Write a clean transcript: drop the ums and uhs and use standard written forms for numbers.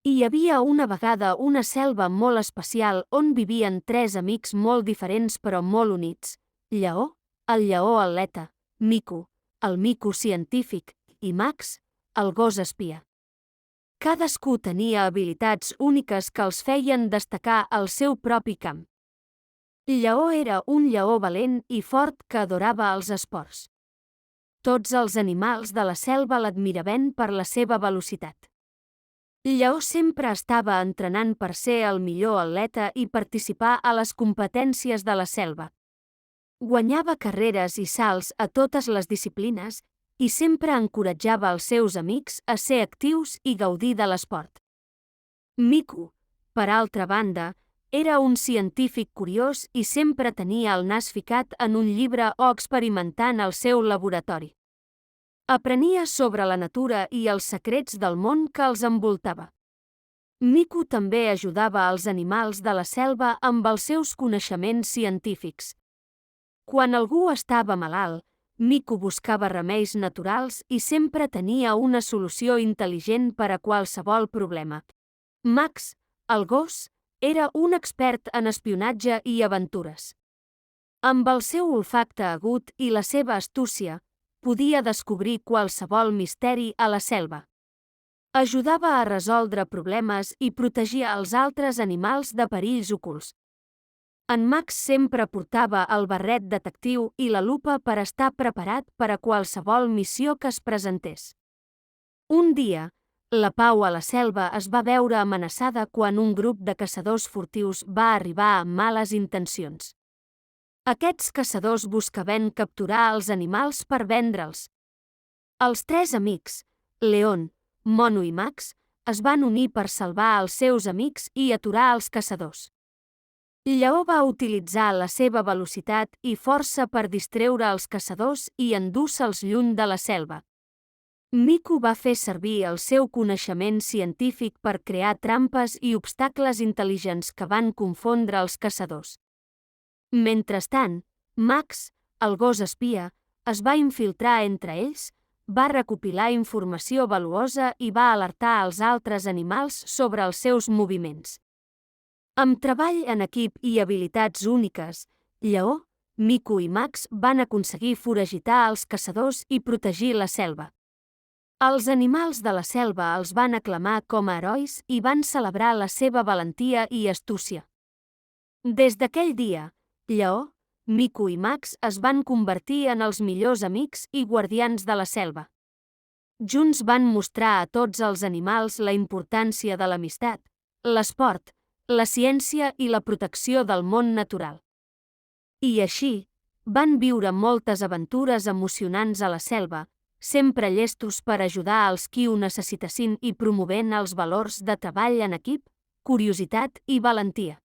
Hi havia una vegada una selva molt especial on vivien tres amics molt diferents però molt units. Lleó, el lleó atleta, Mico, el mico científic, i Max, el gos espia. Cadascú tenia habilitats úniques que els feien destacar al seu propi camp. Lleó era un lleó valent i fort que adorava els esports. Tots els animals de la selva l'admiraven per la seva velocitat. Lleó sempre estava entrenant per ser el millor atleta i participar a les competències de la selva. Guanyava carreres i salts a totes les disciplines i sempre encoratjava els seus amics a ser actius i gaudir de l'esport. Mico, per altra banda, era un científic curiós i sempre tenia el nas ficat en un llibre o experimentant al seu laboratori. Aprenia sobre la natura i els secrets del món que els envoltava. Mico també ajudava als animals de la selva amb els seus coneixements científics. Quan algú estava malalt, Mico buscava remeis naturals i sempre tenia una solució intel·ligent per a qualsevol problema. Max, el gos, era un expert en espionatge i aventures. Amb el seu olfacte agut i la seva astúcia, podia descobrir qualsevol misteri a la selva. Ajudava a resoldre problemes i protegia els altres animals de perills ocults. En Max sempre portava el barret detectiu i la lupa per estar preparat per a qualsevol missió que es presentés. Un dia, la pau a la selva es va veure amenaçada quan un grup de caçadors furtius va arribar amb males intencions. Aquests caçadors buscaven capturar els animals per vendre'ls. Els tres amics, León, Mono i Max, es van unir per salvar els seus amics i aturar els caçadors. Lleó va utilitzar la seva velocitat i força per distreure els caçadors i endur-se'ls lluny de la selva. Mico va fer servir el seu coneixement científic per crear trampes i obstacles intel·ligents que van confondre els caçadors. Mentrestant, Max, el gos espia, es va infiltrar entre ells, va recopilar informació valuosa i va alertar els altres animals sobre els seus moviments. Amb treball en equip i habilitats úniques, Lleó, Mico i Max van aconseguir foragitar els caçadors i protegir la selva. Els animals de la selva els van aclamar com a herois i van celebrar la seva valentia i astúcia. Des d'aquell dia, Lleó, Mico i Max es van convertir en els millors amics i guardians de la selva. Junts van mostrar a tots els animals la importància de l'amistat, l'esport, la ciència i la protecció del món natural. I així, van viure moltes aventures emocionants a la selva, sempre llestos per ajudar als qui ho necessitessin i promovent els valors de treball en equip, curiositat i valentia.